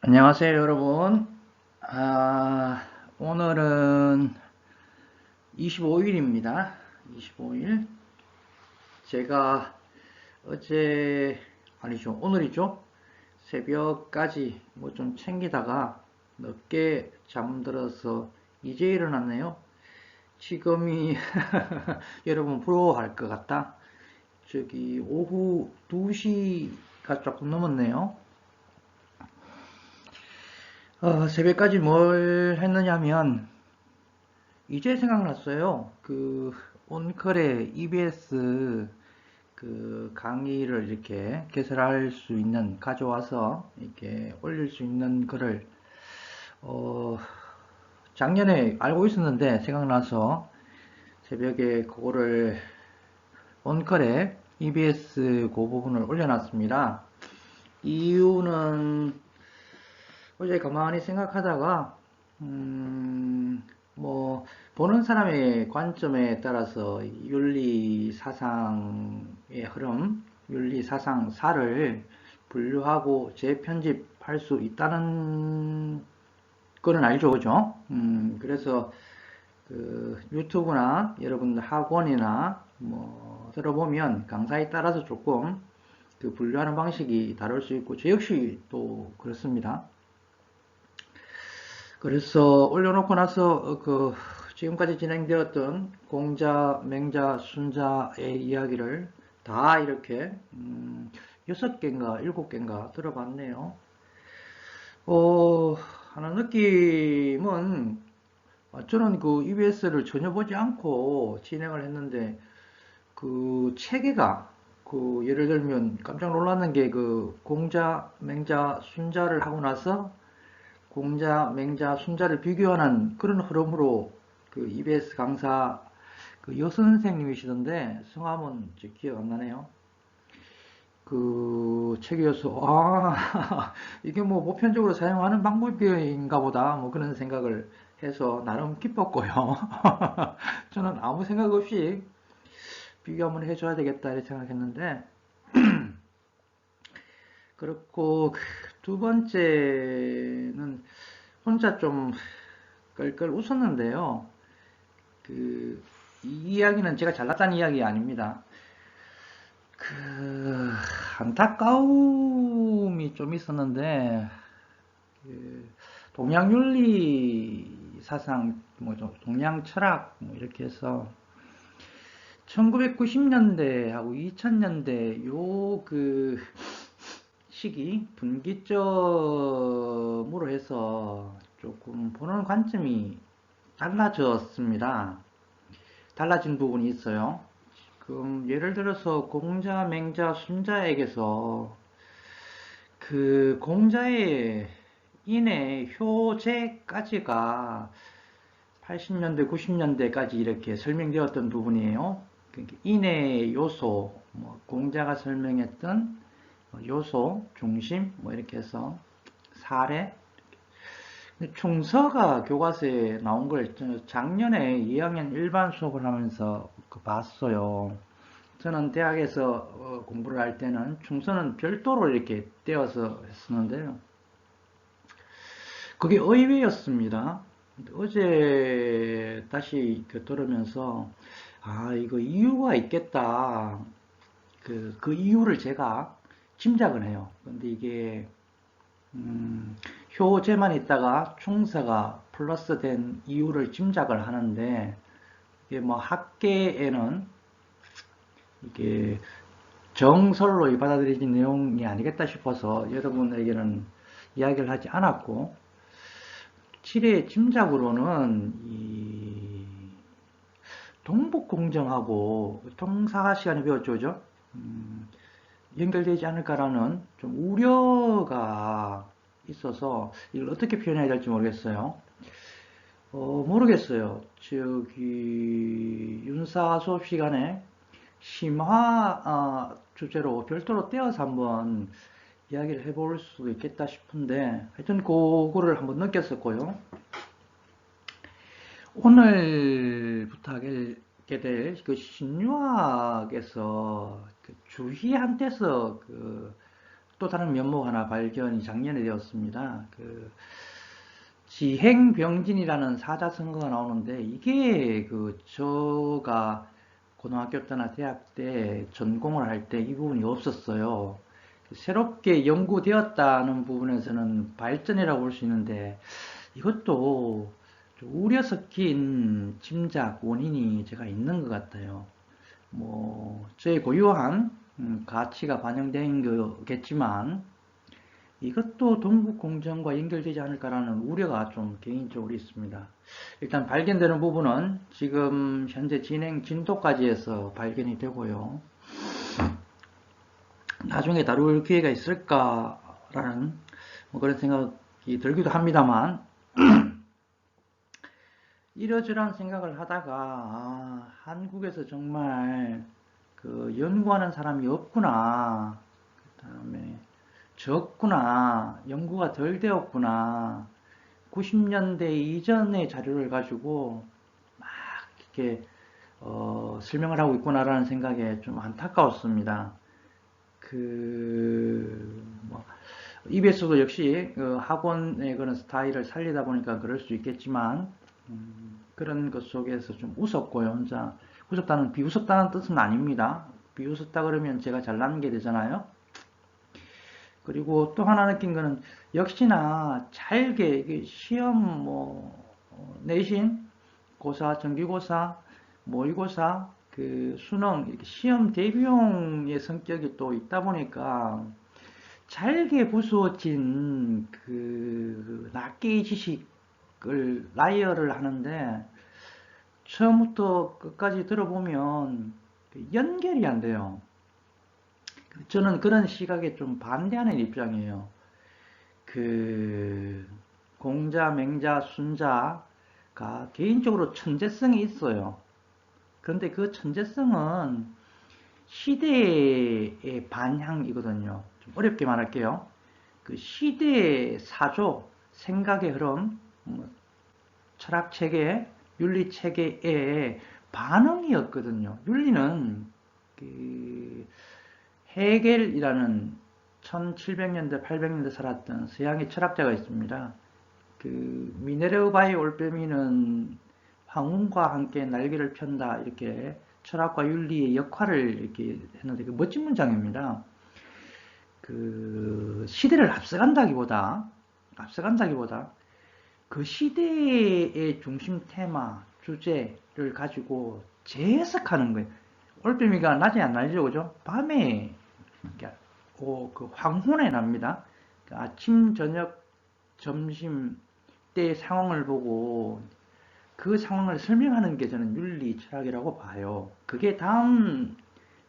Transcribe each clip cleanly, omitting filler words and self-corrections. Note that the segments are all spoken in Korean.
안녕하세요, 여러분. 오늘은 25일입니다. 25일. 제가 어제, 아니죠, 오늘이죠. 새벽까지 뭐 좀 챙기다가 늦게 잠들어서 이제 일어났네요. 지금이 여러분 부러워할 것 같다. 저기 오후 2시가 조금 넘었네요. 새벽까지 뭘 했느냐면 이제 생각났어요. 그 온컬의 EBS 그 강의를 이렇게 개설할 수 있는 가져와서 이렇게 올릴 수 있는 글을 어, 작년에 알고 있었는데 생각나서 새벽에 그거를 온컬의 EBS 그 부분을 올려놨습니다. 이유는 어제 가만히 생각하다가 뭐 보는 사람의 관점에 따라서 윤리 사상의 흐름, 윤리 사상사를 분류하고 재편집할 수 있다는 거는 알죠, 그죠? 그래서 그 유튜브나 여러분들 학원이나 뭐 들어보면 강사에 따라서 조금 그 분류하는 방식이 다를 수 있고 저 역시 또 그렇습니다. 그래서 올려놓고 나서 그 지금까지 진행되었던 공자, 맹자, 순자의 이야기를 다 이렇게 6개인가 7개인가 들어봤네요. 하나 느낌은 저는 그 EBS를 전혀 보지 않고 진행을 했는데 그 체계가 그 예를 들면 깜짝 놀랐는 게 그 공자, 맹자, 순자를 하고 나서 공자, 맹자, 순자를 비교하는 그런 흐름으로 그 EBS 강사 그 여선생님이시던데 성함은 기억 안 나네요. 그 책이어서 이게 뭐 보편적으로 사용하는 방법인가 보다 뭐 그런 생각을 해서 나름 기뻤고요. 저는 아무 생각 없이 비교 한번 해줘야 되겠다 이렇게 생각했는데 그렇고 두 번째는 혼자 좀 끌끌 웃었는데요. 그, 이 이야기는 제가 잘났다는 이야기 아닙니다. 그, 안타까움이 좀 있었는데, 그 동양윤리 사상, 뭐, 동양 철학, 뭐, 이렇게 해서, 1990년대하고 2000년대 요 그 시기, 분기점으로 해서 조금 보는 관점이 달라졌습니다. 달라진 부분이 있어요. 지금 예를 들어서 공자, 맹자, 순자에게서 그 공자의 인의 효제까지가 80년대, 90년대까지 이렇게 설명되었던 부분이에요. 그러니까 인의 요소, 뭐 공자가 설명했던 요소, 중심, 뭐 이렇게 해서 사례, 충서가 교과서에 나온 걸 작년에 2학년 일반 수업을 하면서 봤어요. 저는 대학에서 공부를 할 때는 충서는 별도로 이렇게 떼어서 했었는데요. 그게 의외였습니다. 어제 다시 들으면서 이거 이유가 있겠다. 그 이유를 제가 짐작을 해요. 근데 이게 효제만 있다가 충서가 플러스 된 이유를 짐작을 하는데 이게 뭐 학계에는 이게 정설로 받아들여진 내용이 아니겠다 싶어서 여러분에게는 이야기를 하지 않았고 칠의 짐작으로는 이 동북공정하고 통사 시간에 배웠죠, 그죠? 연결되지 않을까라는 좀 우려가 있어서 이걸 어떻게 표현해야 될지 모르겠어요. 모르겠어요. 저기 윤사 수업 시간에 심화 주제로 별도로 떼어서 한번 이야기를 해볼 수도 있겠다 싶은데 하여튼 그거를 한번 느꼈었고요. 오늘부터 하게 될 그 신유학에서 그 주희한테서 그 또 다른 면목 하나 발견이 작년에 되었습니다. 그 지행병진이라는 사자성어가 나오는데 이게 저가 고등학교 때나 대학 때 전공을 할 때 이 부분이 없었어요. 새롭게 연구되었다는 부분에서는 발전이라고 볼 수 있는데 이것도 좀 우려 섞인 짐작, 원인이 제가 있는 것 같아요. 저의 고유한 가치가 반영된 거겠지만 이것도 동북공정과 연결되지 않을까라는 우려가 좀 개인적으로 있습니다. 일단 발견되는 부분은 지금 현재 진행 진도까지 해서 발견이 되고요. 나중에 다룰 기회가 있을까라는 그런 생각이 들기도 합니다만 이러저러한 생각을 하다가 한국에서 정말 연구하는 사람이 없구나, 그 다음에 적구나, 연구가 덜 되었구나, 90년대 이전의 자료를 가지고 막 이렇게 설명을 하고 있구나라는 생각에 좀 안타까웠습니다. EBS도 역시 학원의 그런 스타일을 살리다 보니까 그럴 수 있겠지만 그런 것 속에서 좀 웃었고요. 혼자 비웃었다는 뜻은 아닙니다. 비웃었다 그러면 제가 잘난 게 되잖아요. 그리고 또 하나 느낀 거는 역시나 잘게 시험 내신 고사, 정기고사, 모의고사, 수능 이렇게 시험 대비용의 성격이 또 있다 보니까 잘게 부수어진 낱개의 지식을 나열을 하는데 처음부터 끝까지 들어보면 연결이 안 돼요. 저는 그런 시각에 좀 반대하는 입장이에요. 공자, 맹자, 순자가 개인적으로 천재성이 있어요. 그런데 그 천재성은 시대의 반향이거든요. 좀 어렵게 말할게요. 시대의 사조, 생각의 흐름, 철학 체계, 윤리 체계의 반응이었거든요. 윤리는 헤겔이라는 1700년대, 800년대 살았던 서양의 철학자가 있습니다. 미네르바의 올빼미는 황혼과 함께 날개를 편다, 이렇게 철학과 윤리의 역할을 이렇게 했는데 멋진 문장입니다. 시대를 앞서간다기보다 그 시대의 중심 테마, 주제를 가지고 재해석하는 거예요. 올빼미가 낮에 안 날죠, 그죠? 밤에 황혼에 납니다. 아침, 저녁, 점심 때 상황을 보고 그 상황을 설명하는 게 저는 윤리 철학이라고 봐요. 그게 다음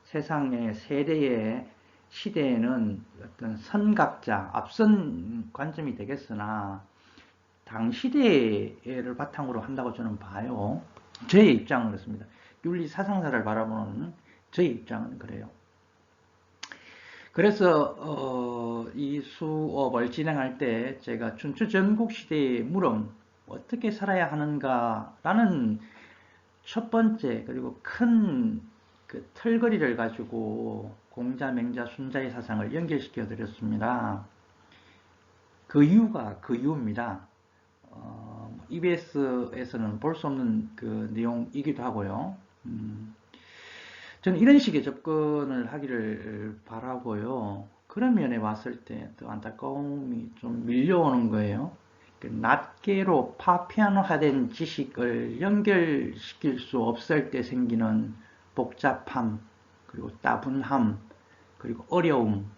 세상의 세대의 시대에는 어떤 선각자, 앞선 관점이 되겠으나 당시대를 바탕으로 한다고 저는 봐요. 저의 입장은 그렇습니다. 윤리 사상사를 바라보는 저의 입장은 그래요. 그래서 이 수업을 진행할 때 제가 춘추 전국시대의 물음, 어떻게 살아야 하는가라는 첫 번째 그리고 큰 털거리를 가지고 공자, 맹자, 순자의 사상을 연결시켜 드렸습니다. 그 이유가 그 이유입니다. EBS에서는 볼 수 없는 내용이기도 하고요. 저는 이런 식의 접근을 하기를 바라고요. 그런 면에 봤을 때 더 안타까움이 좀 밀려오는 거예요. 낱개로 파편화된 지식을 연결시킬 수 없을 때 생기는 복잡함, 그리고 따분함, 그리고 어려움.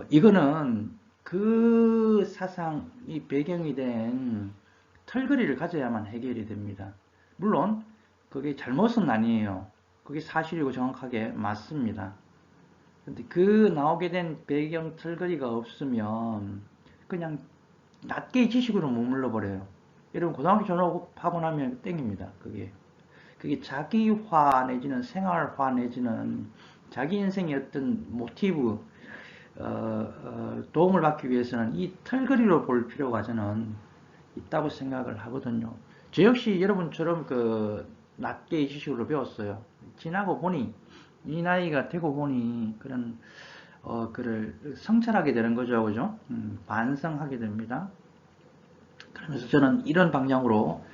이거는 그 사상이 배경이 된 털거리를 가져야만 해결이 됩니다. 물론 그게 잘못은 아니에요. 그게 사실이고 정확하게 맞습니다. 근데 나오게 된 배경 털거리가 없으면 그냥 낱개의 지식으로 머물러 버려요. 여러분 고등학교 졸업하고 나면 땡깁니다. 그게 자기화 내지는 생활화 내지는 자기 인생의 어떤 모티브, 도움을 받기 위해서는 이 털거리로 볼 필요가 저는 있다고 생각을 하거든요. 저 역시 여러분처럼 낱개의 지식으로 배웠어요. 지나고 보니, 이 나이가 되고 보니 그런 그를 성찰하게 되는 거죠, 그죠? 반성하게 됩니다. 그러면서 저는 이런 방향으로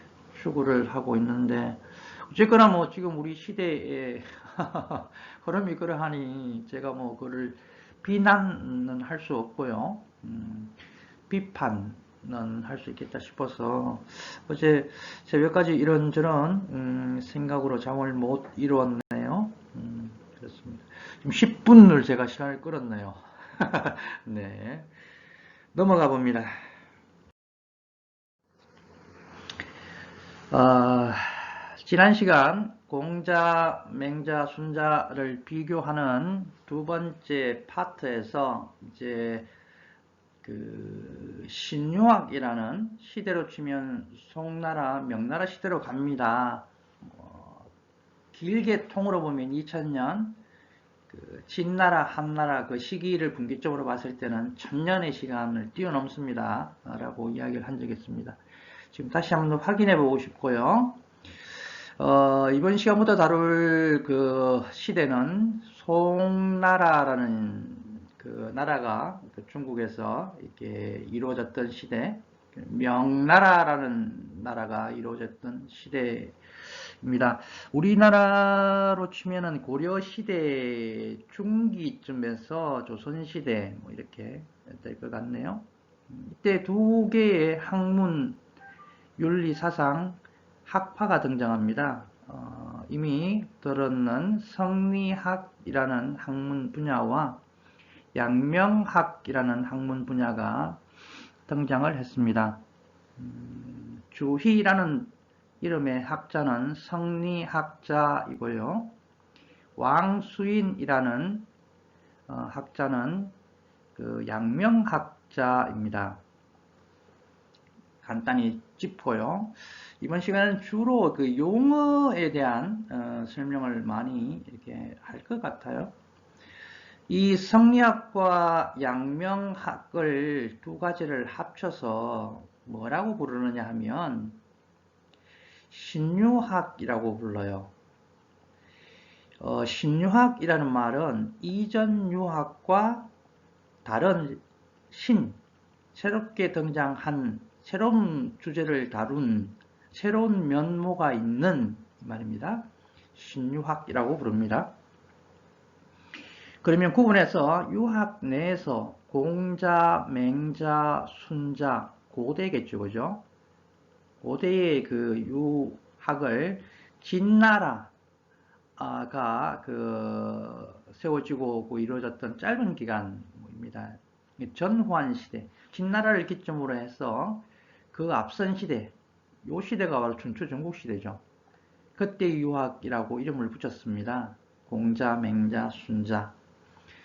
추구를 하고 있는데, 어쨌거나 뭐 지금 우리 시대에 흐름이 그러하니 제가 뭐 그를 비난은 할 수 없고요. 비판은 할 수 있겠다 싶어서 어제 새벽까지 이런저런 생각으로 잠을 못 이루었네요. 그렇습니다. 지금 10분을 제가 시간을 끌었네요. 네, 넘어가 봅니다. 어, 지난 시간 공자, 맹자, 순자를 비교하는 두 번째 파트에서 이제 그 신유학이라는 시대로 치면 송나라, 명나라 시대로 갑니다. 길게 통으로 보면 2000년, 그 진나라, 한나라 그 시기를 분기점으로 봤을 때는 1000년의 시간을 뛰어넘습니다. 라고 이야기를 한 적이 있습니다. 지금 다시 한번 확인해 보고 싶고요. 이번 시간부터 다룰 그 시대는 송나라라는 그 나라가 그 중국에서 이렇게 이루어졌던 시대, 명나라라는 나라가 이루어졌던 시대입니다. 우리나라로 치면은 고려 시대 중기쯤에서 조선 시대 뭐 이렇게 될 것 같네요. 이때 두 개의 학문, 윤리, 사상, 학파가 등장합니다. 이미 들었는 성리학이라는 학문 분야와 양명학이라는 학문 분야가 등장을 했습니다. 주희라는 이름의 학자는 성리학자이고요. 왕수인이라는 학자는 그 양명학자입니다. 간단히 짚고요. 이번 시간은 주로 그 용어에 대한 설명을 많이 이렇게 할 것 같아요. 이 성리학과 양명학을 두 가지를 합쳐서 뭐라고 부르느냐 하면 신유학이라고 불러요. 신유학이라는 말은 이전 유학과 다른 새롭게 등장한 새로운 주제를 다룬 새로운 면모가 있는 말입니다. 신유학이라고 부릅니다. 그러면 구분해서 유학 내에서 공자, 맹자, 순자, 고대겠죠, 그죠? 고대의 그 유학을 진나라가 세워지고 이루어졌던 짧은 기간입니다. 전후한 시대, 진나라를 기점으로 해서 그 앞선 시대, 요 시대가 바로 춘추 전국시대죠. 그때 유학이라고 이름을 붙였습니다. 공자, 맹자, 순자.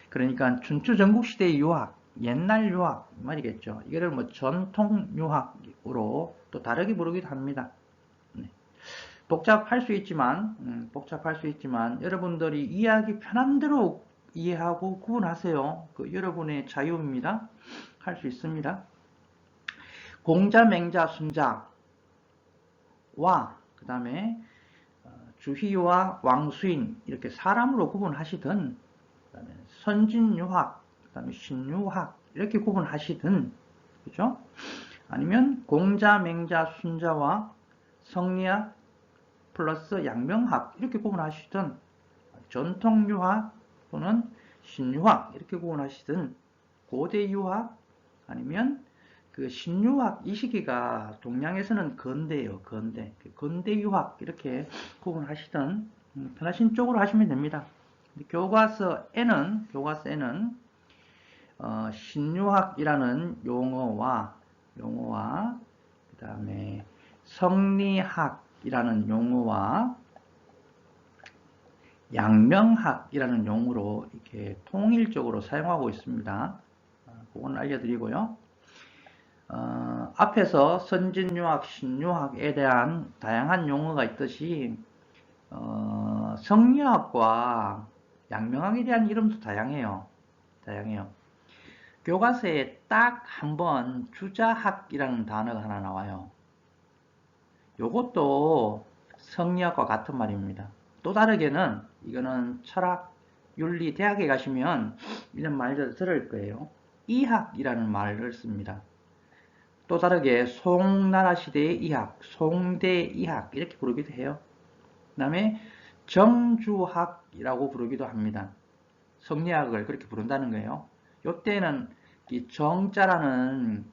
그러니까 춘추 전국시대의 유학, 옛날 유학 말이겠죠. 이거를 뭐 전통 유학으로 또 다르게 부르기도 합니다. 네. 복잡할 수 있지만 여러분들이 이해하기 편한 대로 이해하고 구분하세요. 그 여러분의 자유입니다. 할 수 있습니다. 공자, 맹자, 순자와 그 다음에 주희와 왕수인 이렇게 사람으로 구분하시든 그다음에 선진유학, 그다음에 신유학 이렇게 구분하시든 그죠? 아니면 공자, 맹자, 순자와 성리학 플러스 양명학 이렇게 구분하시든 전통유학 또는 신유학 이렇게 구분하시든 고대유학 아니면 그 신유학 이 시기가 동양에서는 건대예요. 건대유학 이렇게 구분하시든 편하신 쪽으로 하시면 됩니다. 교과서에는 신유학이라는 용어와 그 다음에 성리학이라는 용어와 양명학이라는 용어로 이렇게 통일적으로 사용하고 있습니다. 그건 알려드리고요. 앞에서 선진유학, 신유학에 대한 다양한 용어가 있듯이 성리학과 양명학에 대한 이름도 다양해요. 교과서에 딱 한 번 주자학이라는 단어가 하나 나와요. 요것도 성리학과 같은 말입니다. 또 다르게는 이거는 철학, 윤리 대학에 가시면 이런 말들 들을 거예요. 이학이라는 말을 씁니다. 또 다르게 송나라 시대의 이학, 송대 이학 이렇게 부르기도 해요. 그 다음에 정주학이라고 부르기도 합니다. 성리학을 그렇게 부른다는 거예요. 이때는 이 정자라는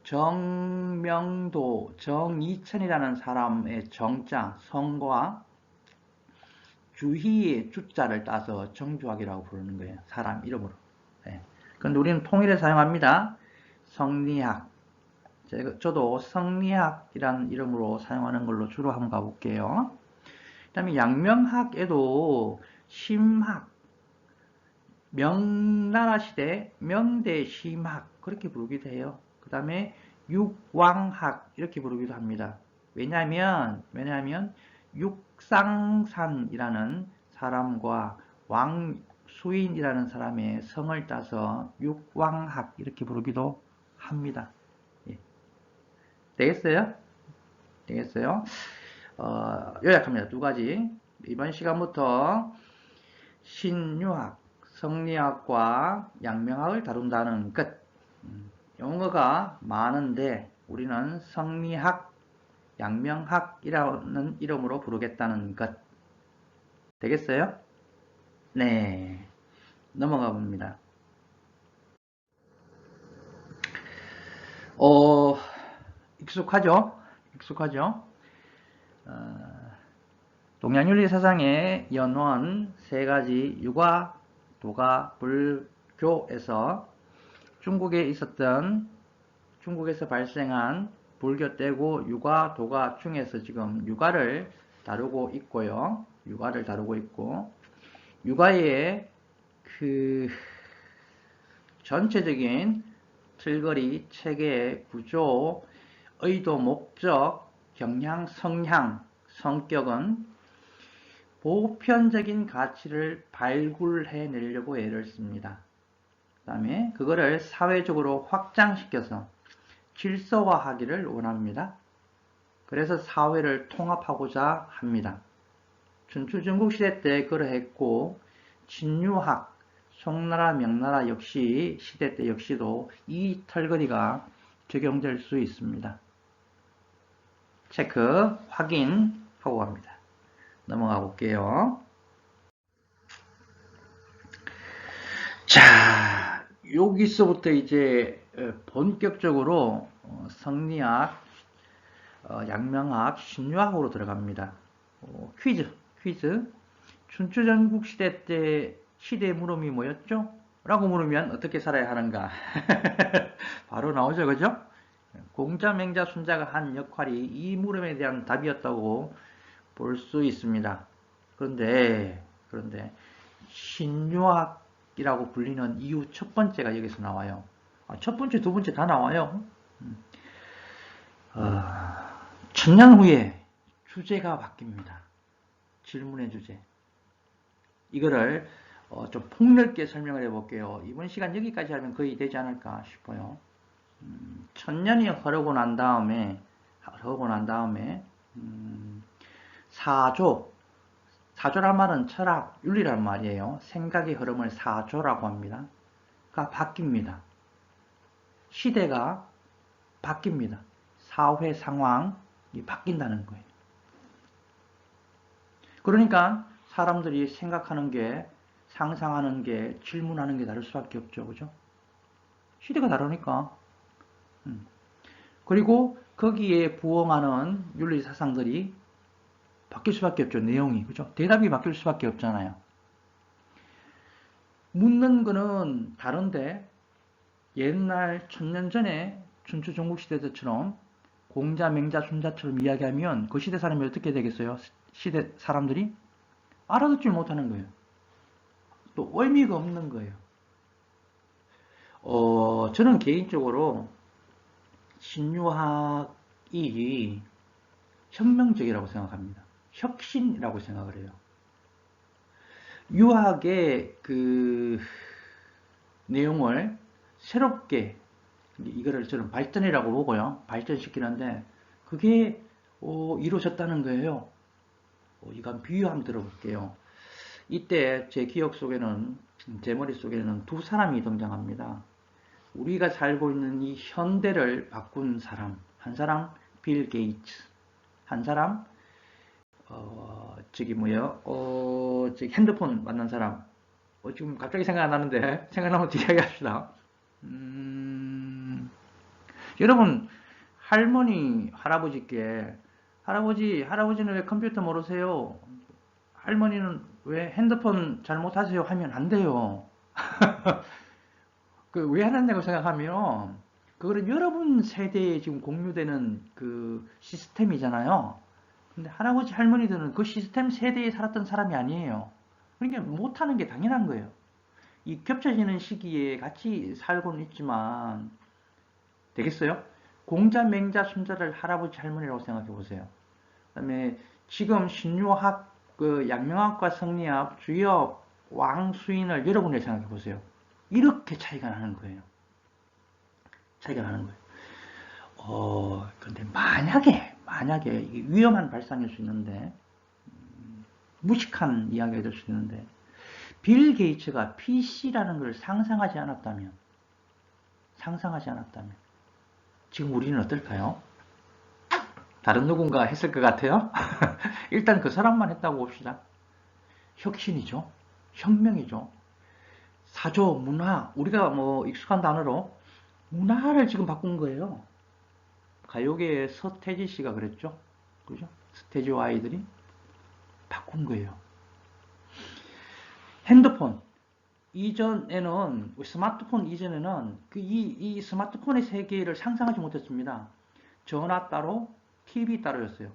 정명도, 정이천이라는 사람의 정자, 성과 주희의 주자를 따서 정주학이라고 부르는 거예요. 사람 이름으로. 네. 그런데 우리는 통일에 사용합니다. 성리학. 저도 성리학이라는 이름으로 사용하는 걸로 주로 한번 가볼게요. 그 다음에 양명학에도 심학, 명나라 시대 명대 심학 그렇게 부르기도 해요. 그 다음에 육왕학 이렇게 부르기도 합니다. 왜냐하면 육상산이라는 사람과 왕수인이라는 사람의 성을 따서 육왕학 이렇게 부르기도 합니다. 예. 되겠어요? 되겠어요? 요약합니다. 두 가지. 이번 시간부터 신유학, 성리학과 양명학을 다룬다는 것. 용어가 많은데 우리는 성리학, 양명학이라는 이름으로 부르겠다는 것. 되겠어요? 네. 넘어가 봅니다. 익숙하죠? 익숙하죠? 동양윤리 사상의 연원 세 가지 유가, 도가, 불교에서 중국에서 발생한 불교 떼고 유가, 도가 중에서 지금 유가를 다루고 있고요. 유가를 다루고 있고 유가의 그 전체적인 틀거리, 체계, 구조, 의도, 목적, 경향, 성향, 성격은 보편적인 가치를 발굴해내려고 애를 씁니다. 그 다음에 그거를 사회적으로 확장시켜서 질서화하기를 원합니다. 그래서 사회를 통합하고자 합니다. 춘추전국시대 때 그러했고 진유학, 송나라, 명나라 역시 시대 때 역시도 이 털거리가 적용될 수 있습니다. 체크, 확인하고 갑니다. 넘어가 볼게요. 자, 여기서부터 이제 본격적으로 성리학, 양명학, 신유학으로 들어갑니다. 퀴즈. 춘추전국 시대 때 시대의 물음이 뭐였죠? 라고 물으면 어떻게 살아야 하는가? 바로 나오죠, 그죠? 공자, 맹자, 순자가 한 역할이 이 물음에 대한 답이었다고 볼 수 있습니다. 그런데 신유학이라고 불리는 이유 첫 번째가 여기서 나와요. 첫 번째, 두 번째 다 나와요. 천년 후에 주제가 바뀝니다. 질문의 주제. 이거를 좀 폭넓게 설명을 해볼게요. 이번 시간 여기까지 하면 거의 되지 않을까 싶어요. 천년이 흐르고 난 다음에 사조란 말은 철학, 윤리란 말이에요. 생각의 흐름을 사조라고 합니다. 가 바뀝니다. 시대가 바뀝니다. 사회 상황이 바뀐다는 거예요. 그러니까 사람들이 생각하는 게, 상상하는 게, 질문하는 게 다를 수밖에 없죠. 그죠? 시대가 다르니까. 그리고 거기에 부응하는 윤리 사상들이 바뀔 수밖에 없죠. 내용이. 그죠? 대답이 바뀔 수밖에 없잖아요. 묻는 거는 다른데 옛날 천년 전에 춘추 전국시대 때처럼 공자, 맹자, 순자처럼 이야기하면 그 시대 사람이 어떻게 되겠어요? 시대 사람들이 알아듣지 못하는 거예요. 또 의미가 없는 거예요. 저는 개인적으로 신유학이 혁명적이라고 생각합니다. 혁신이라고 생각을 해요. 유학의 그 내용을 새롭게 이거를 저는 발전이라고 보고요. 발전시키는데 그게 이루어졌다는 거예요. 이건 비유 한번 들어볼게요. 이때 제 기억 속에는, 제 머릿속에는 두 사람이 등장합니다. 우리가 살고 있는 이 현대를 바꾼 사람, 한 사람 빌 게이츠, 한 사람 저기 뭐예요? 저기 핸드폰 만난 사람. 지금 갑자기 생각 안 나는데 생각나면 이야기합시다. 여러분 할머니 할아버지께 할아버지는 왜 컴퓨터 모르세요? 할머니는 왜 핸드폰 잘 못하세요? 하면 안 돼요. 그 왜 하느냐고 생각하면 그거는 여러분 세대에 지금 공유되는 그 시스템이잖아요. 근데 할아버지 할머니들은 그 시스템 세대에 살았던 사람이 아니에요. 그러니까 못하는 게 당연한 거예요. 이 겹쳐지는 시기에 같이 살고는 있지만 되겠어요? 공자, 맹자, 순자를 할아버지 할머니라고 생각해 보세요. 그다음에 지금 신유학, 그 양명학과 성리학, 주역, 왕, 수인을 여러분이 생각해 보세요. 이렇게 차이가 나는 거예요. 차이가 나는 거예요. 근데 만약에 위험한 발상일 수 있는데, 무식한 이야기가 될 수 있는데, 빌 게이츠가 PC라는 걸 상상하지 않았다면, 지금 우리는 어떨까요? 다른 누군가 했을 것 같아요? 일단 그 사람만 했다고 봅시다. 혁신이죠. 혁명이죠. 사조, 문화, 우리가 뭐 익숙한 단어로 문화를 지금 바꾼 거예요. 가요계의 서태지 씨가 그랬죠. 그죠? 서태지와 아이들이 바꾼 거예요. 핸드폰 이전에는, 스마트폰 이전에는 이 스마트폰의 세계를 상상하지 못했습니다. 전화 따로, TV 따로였어요.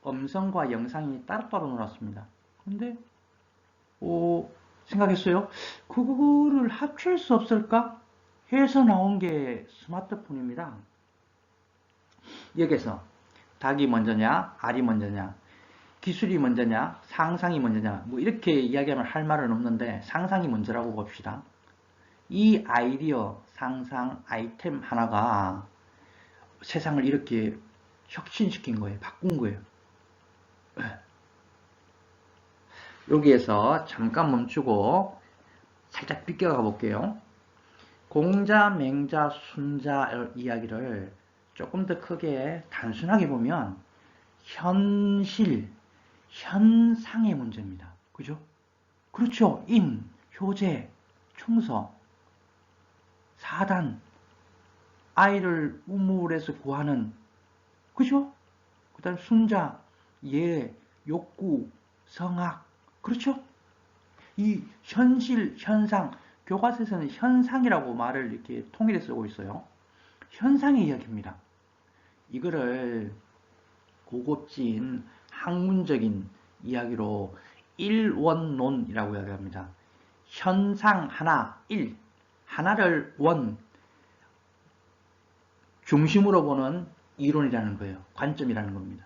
음성과 영상이 따로따로 놀았습니다. 근데 생각했어요. 그거를 합칠 수 없을까? 해서 나온 게 스마트폰입니다. 여기서 닭이 먼저냐, 알이 먼저냐, 기술이 먼저냐, 상상이 먼저냐, 뭐 이렇게 이야기하면 할 말은 없는데 상상이 먼저라고 봅시다. 이 아이디어, 상상, 아이템 하나가 세상을 이렇게 혁신시킨 거예요. 바꾼 거예요. 여기에서 잠깐 멈추고 살짝 비껴가 볼게요. 공자, 맹자, 순자 이야기를 조금 더 크게 단순하게 보면 현실, 현상의 문제입니다. 그죠? 그렇죠. 인, 효제, 충서, 사단, 아이를 우물에서 구하는, 그죠? 그 다음 순자, 예, 욕구, 성악, 그렇죠? 이 현실, 현상, 교과서에서는 현상이라고 말을 이렇게 통일해 쓰고 있어요. 현상의 이야기입니다. 이거를 고급진 학문적인 이야기로 일원론이라고 이야기합니다. 현상 하나, 일, 하나를 원, 중심으로 보는 이론이라는 거예요. 관점이라는 겁니다.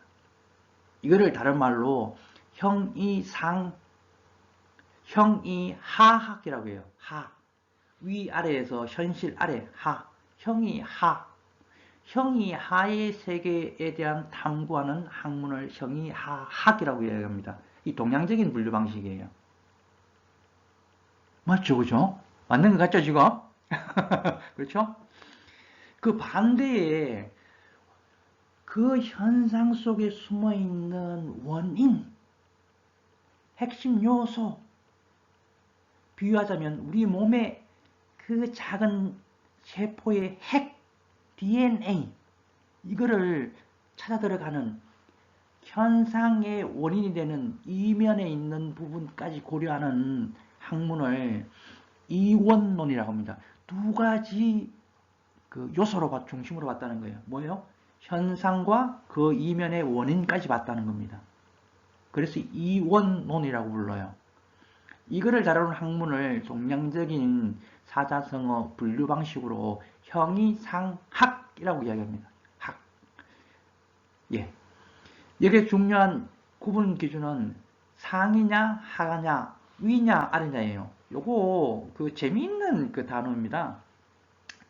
이거를 다른 말로 형이하학이라고 해요. 하. 위아래에서 현실 아래 하. 형이하의 세계에 대한 탐구하는 학문을 형이하학이라고 이야기합니다. 이 동양적인 분류 방식이에요. 맞죠? 그죠? 맞는 것 같죠, 지금? 그렇죠? 그 반대에 그 현상 속에 숨어 있는 원인, 핵심 요소, 비유하자면 우리 몸의 그 작은 세포의 핵, DNA, 이거를 찾아 들어가는 현상의 원인이 되는 이면에 있는 부분까지 고려하는 학문을 이원론이라고 합니다. 두 가지 그 요소로 중심으로 봤다는 거예요. 뭐예요? 현상과 그 이면의 원인까지 봤다는 겁니다. 그래서 이원론이라고 불러요. 이거를 다루는 학문을 동양적인 사자성어 분류 방식으로 형이상학이라고 이야기합니다. 학. 예. 여기에 중요한 구분 기준은 상이냐, 하냐, 위냐, 아래냐예요. 요거 그 재미있는 그 단어입니다.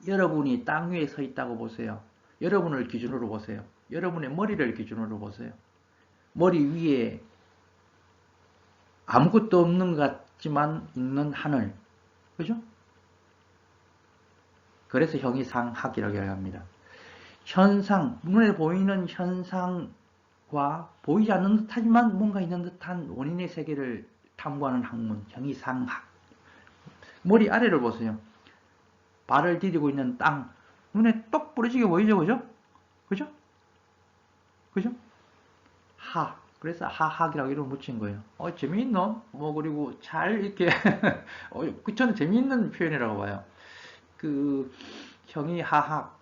여러분이 땅 위에 서 있다고 보세요. 여러분을 기준으로 보세요. 여러분의 머리를 기준으로 보세요. 머리 위에 아무것도 없는 것 있지만 있는 하늘. 그죠? 그래서 형이상학이라고 이야기합니다. 현상, 눈에 보이는 현상과 보이지 않는 듯하지만 뭔가 있는 듯한 원인의 세계를 탐구하는 학문, 형이상학. 머리 아래를 보세요. 발을 디디고 있는 땅. 눈에 똑 부러지게 보이죠? 그죠? 그죠? 그죠? 하. 그래서 하학이라고 이름 붙인 거예요. 재미있노? 그리고 잘 이렇게, 저는 재미있는 표현이라고 봐요. 그, 형이 하학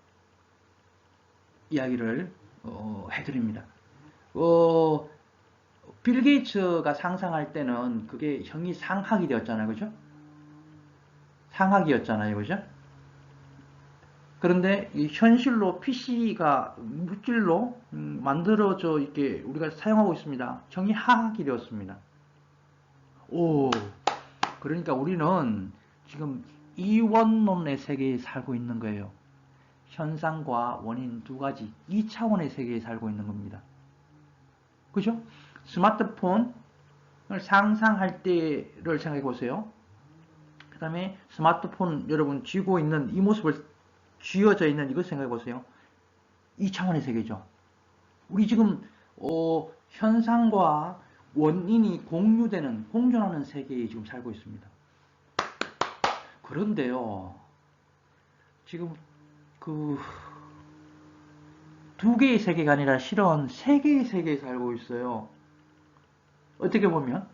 이야기를, 해드립니다. 빌 게이츠가 상상할 때는 그게 형이 상학이 되었잖아요. 그죠? 상학이었잖아요. 그죠? 그런데 이 현실로 PC가 물질로 만들어져 있게 우리가 사용하고 있습니다. 형이 하학이 되었습니다. 오, 그러니까 우리는 지금 이원론의 세계에 살고 있는 거예요. 현상과 원인 두 가지, 2차원의 세계에 살고 있는 겁니다. 그죠? 스마트폰을 상상할 때를 생각해 보세요. 그 다음에 스마트폰 여러분 쥐고 있는 이 모습을 쥐어져 있는 이것 생각해 보세요. 2차원의 세계죠. 우리 지금 현상과 원인이 공유되는 공존하는 세계에 지금 살고 있습니다. 그런데요. 지금 그 두 개의 세계가 아니라 실은 세 개의 세계에 살고 있어요. 어떻게 보면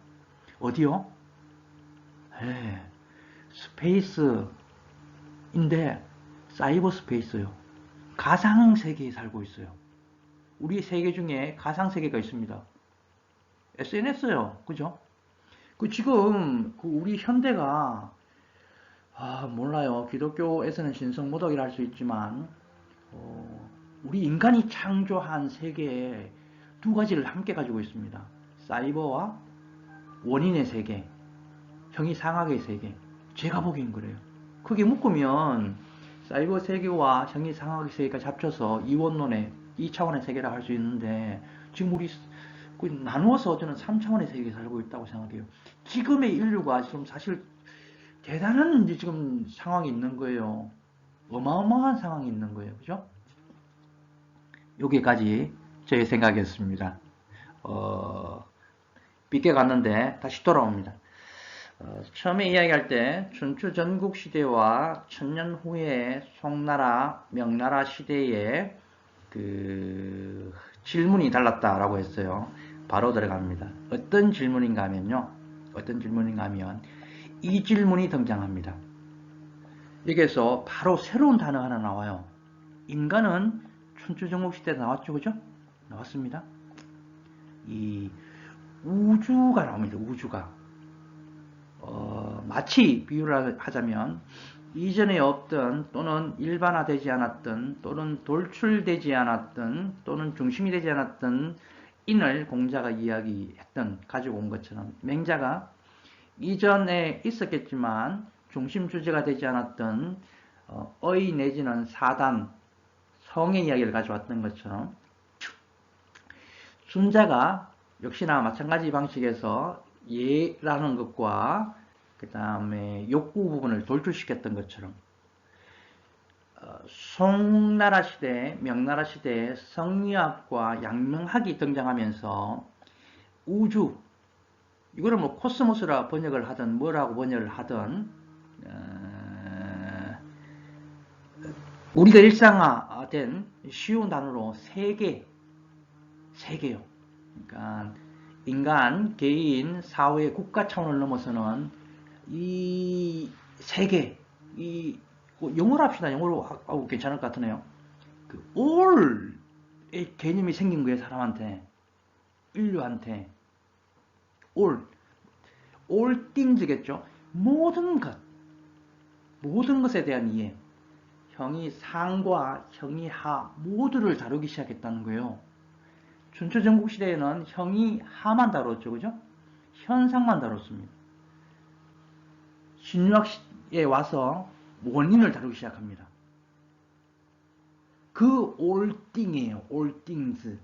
어디요? 네, 스페이스인데 사이버 스페이스요. 가상 세계에 살고 있어요. 우리 세계 중에 가상 세계가 있습니다. SNS요. 그죠? 지금 우리 현대가 몰라요. 기독교에서는 신성모독이라 할 수 있지만 우리 인간이 창조한 세계에 두 가지를 함께 가지고 있습니다. 사이버와 원인의 세계, 형이상학의 세계. 제가 보기엔 그래요. 크게 묶으면 사이버 세계와 형이상학의 세계가 합쳐서 이원론의 2차원의 세계라고 할 수 있는데 지금 우리 나누어서 저는 3차원의 세계에 살고 있다고 생각해요. 지금의 인류가 지금 사실 대단한 지금 상황이 있는 거예요. 어마어마한 상황이 있는 거예요. 그죠? 여기까지 저의 생각이었습니다. 빗겨갔는데 다시 돌아옵니다. 처음에 이야기할 때 춘추 전국시대와 천년 후에 송나라, 명나라 시대의 그 질문이 달랐다라고 했어요. 바로 들어갑니다. 어떤 질문인가 하면요. 이 질문이 등장합니다. 여기에서 바로 새로운 단어 하나 나와요. 인간은 춘추전국시대에 나왔죠. 그죠? 나왔습니다. 이 우주가 나옵니다. 우주가. 마치 비유를 하자면 이전에 없던 또는 일반화되지 않았던 또는 돌출되지 않았던 또는 중심이 되지 않았던 인을 공자가 이야기했던 가지고 온 것처럼 맹자가 이전에 있었겠지만 중심 주제가 되지 않았던 의 내지는 사단 성의 이야기를 가져왔던 것처럼 순자가 역시나 마찬가지 방식에서 예라는 것과 그 다음에 욕구 부분을 돌출시켰던 것처럼 송나라 시대, 명나라 시대에 성리학과 양명학이 등장하면서 우주, 이거를 뭐 코스모스라 번역을 하든 뭐라고 번역을 하든 우리가 일상화된 쉬운 단어로 세계요. 그러니까 인간, 개인, 사회, 국가 차원을 넘어서는 이 세계, 영어로 합시다. 영어로 하고 괜찮을 것 같으네요. all의 개념이 생긴 거예요, 사람한테. 인류한테. all things겠죠. 모든 것에 대한 이해. 형이 상과 형이 하 모두를 다루기 시작했다는 거예요. 춘추전국시대에는 형이 하만 다뤘죠. 그죠? 현상만 다뤘습니다. 신유학에 와서 원인을 다루기 시작합니다. 그 all thing이에요. all things.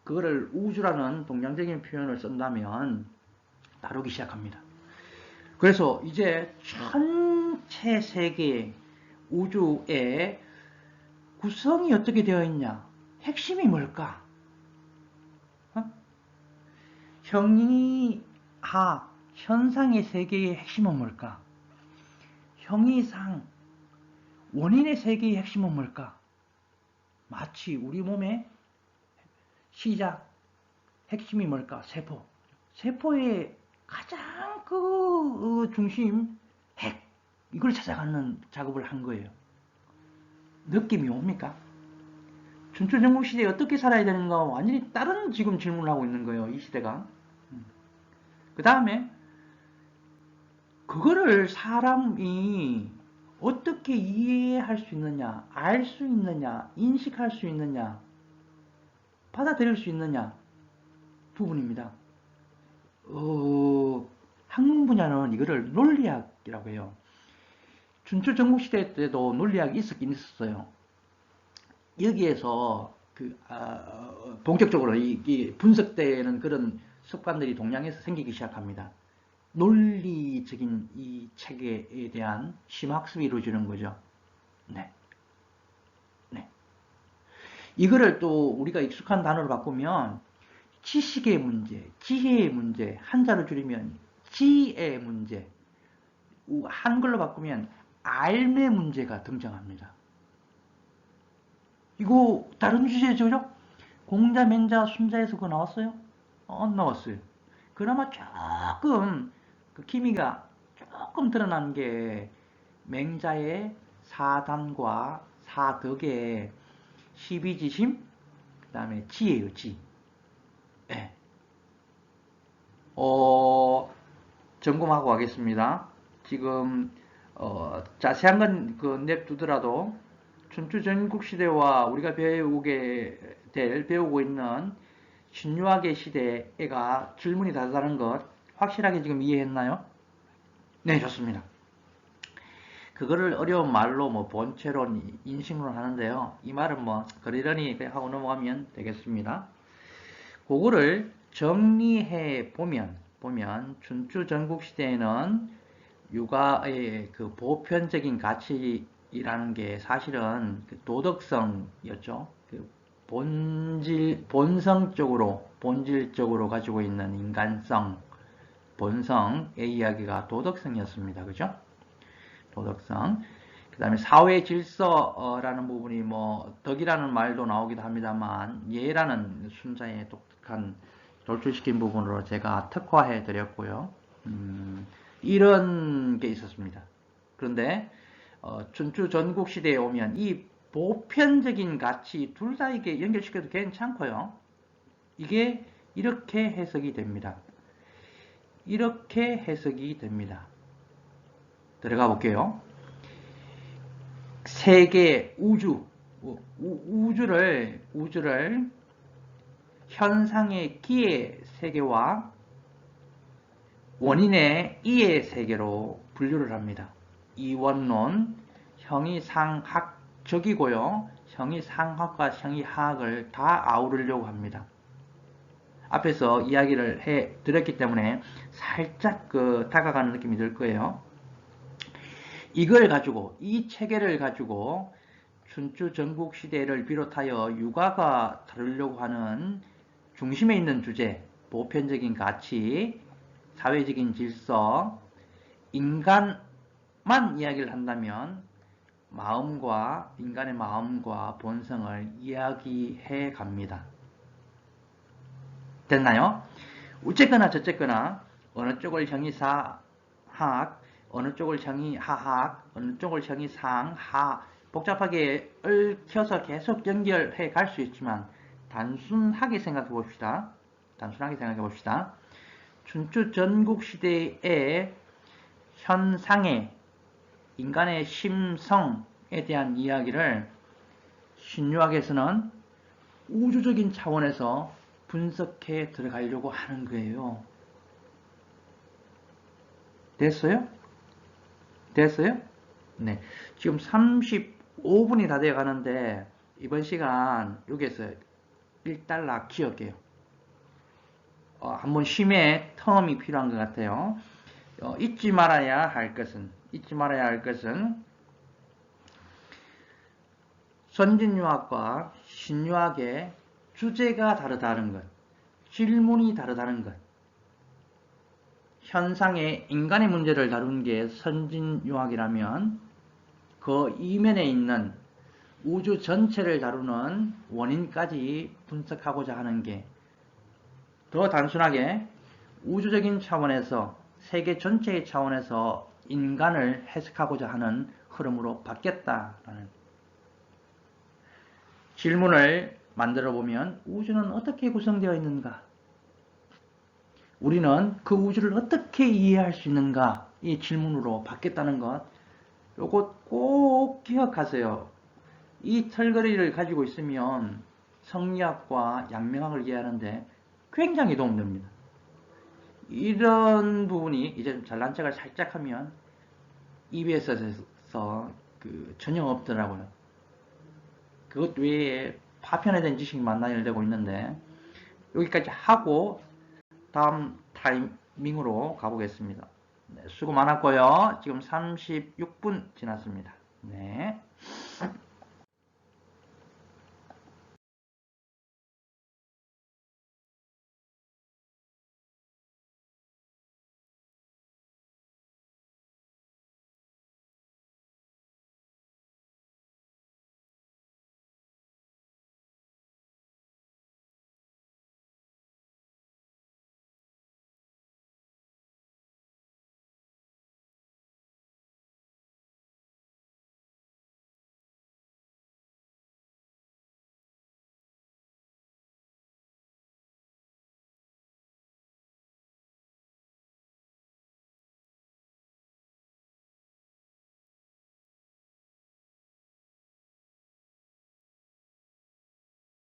그거를 우주라는 동양적인 표현을 쓴다면 다루기 시작합니다. 그래서 이제 전체 세계 우주의 구성이 어떻게 되어 있냐? 핵심이 뭘까? 어? 현상의 세계의 핵심은 뭘까? 형이상, 원인의 세계의 핵심은 뭘까? 마치 우리 몸의 시작, 핵심이 뭘까? 세포. 세포의 가장 중심, 핵. 이걸 찾아가는 작업을 한 거예요. 느낌이 옵니까? 춘추전국 시대에 어떻게 살아야 되는가 완전히 다른 지금 질문을 하고 있는 거예요. 이 시대가. 그 다음에 그거를 사람이 어떻게 이해할 수 있느냐, 알 수 있느냐, 인식할 수 있느냐, 받아들일 수 있느냐 부분입니다. 학문 분야는 이거를 논리학이라고 해요. 춘추전국시대 때도 논리학이 있었긴 있었어요. 여기에서 본격적으로 이 분석되는 그런 습관들이 동양에서 생기기 시작합니다. 논리적인 이 체계에 대한 심학습이 이루어지는 거죠. 네. 네. 이거를 또 우리가 익숙한 단어로 바꾸면 지식의 문제, 지혜의 문제, 한자로 줄이면 지의 문제, 한글로 바꾸면 알의 문제가 등장합니다. 이거 다른 주제죠? 공자, 맹자, 순자에서 그거 나왔어요? 안 나왔어요. 그나마 조금 그 기미가 조금 드러난 게 맹자의 사단과 사덕의 시비지심, 그 다음에 지혜요, 지. 네. 점검하고 가겠습니다. 지금 자세한 건 냅두더라도 춘추전국시대와 우리가 배우고 있는 신유학의 시대가 질문이 다르다는 것 확실하게 지금 이해했나요? 네, 좋습니다. 그거를 어려운 말로 본체론, 인식론 하는데요. 이 말은 그러려니 하고 넘어가면 되겠습니다. 그거를 정리해 보면 춘추전국시대에는 육아의 그 보편적인 가치라는 게 사실은 도덕성이었죠. 본질적으로 가지고 있는 인간성, 본성의 이야기가 도덕성이었습니다. 그죠? 도덕성. 그 다음에 사회 질서라는 부분이 덕이라는 말도 나오기도 합니다만, 예라는 순자의 독특한 돌출시킨 부분으로 제가 특화해 드렸고요. 이런 게 있었습니다. 그런데 춘추 전국 시대에 오면 이 보편적인 가치 둘 다 이게 연결시켜도 괜찮고요. 이게 이렇게 해석이 됩니다. 이렇게 해석이 됩니다. 들어가 볼게요. 세계, 우주를 현상의 기의 세계와 원인의 이의 세계로 분류를 합니다. 이원론, 형이상학적이고요. 형이상학과 형이하학을 다 아우르려고 합니다. 앞에서 이야기를 해 드렸기 때문에 살짝 다가가는 느낌이 들 거예요. 이걸 가지고, 이 체계를 가지고 춘추 전국 시대를 비롯하여 육아가 다루려고 하는 중심에 있는 주제, 보편적인 가치, 사회적인 질서, 인간만 이야기를 한다면 인간의 마음과 본성을 이야기해 갑니다. 됐나요? 어쨌거나 저쨌거나 어느 쪽을 형이사학, 어느 쪽을 형이하학, 어느 쪽을 형이상하, 복잡하게 얽혀서 계속 연결해 갈 수 있지만 단순하게 생각해 봅시다. 춘추 전국 시대의 현상의 인간의 심성에 대한 이야기를 신유학에서는 우주적인 차원에서 분석해 들어가려고 하는 거예요. 됐어요? 네. 지금 35분이 다 되어 가는데 이번 시간 여기에서 1달러 기억해요. 한번 쉼의 텀이 필요한 것 같아요. 잊지 말아야 할 것은 선진유학과 신유학의 주제가 다르다는 것, 질문이 다르다는 것, 현상의 인간의 문제를 다룬 게 선진유학이라면 그 이면에 있는 우주 전체를 다루는 원인까지 분석하고자 하는 게 더 단순하게 우주적인 차원에서 세계 전체의 차원에서 인간을 해석하고자 하는 흐름으로 바뀌었다라는 질문을 만들어 보면 우주는 어떻게 구성되어 있는가? 우리는 그 우주를 어떻게 이해할 수 있는가? 이 질문으로 바뀌었다는 것. 요거 꼭 기억하세요. 이 털거리를 가지고 있으면 성리학과 양명학을 이해하는데 굉장히 도움됩니다. 이런 부분이 이제 잘난 척을 살짝 하면 EBS에서 전혀 없더라고요. 그것 외에 파편화된 지식이 만나열되고 있는데 여기까지 하고 다음 타이밍으로 가보겠습니다. 네, 수고 많았고요. 지금 36분 지났습니다. 네.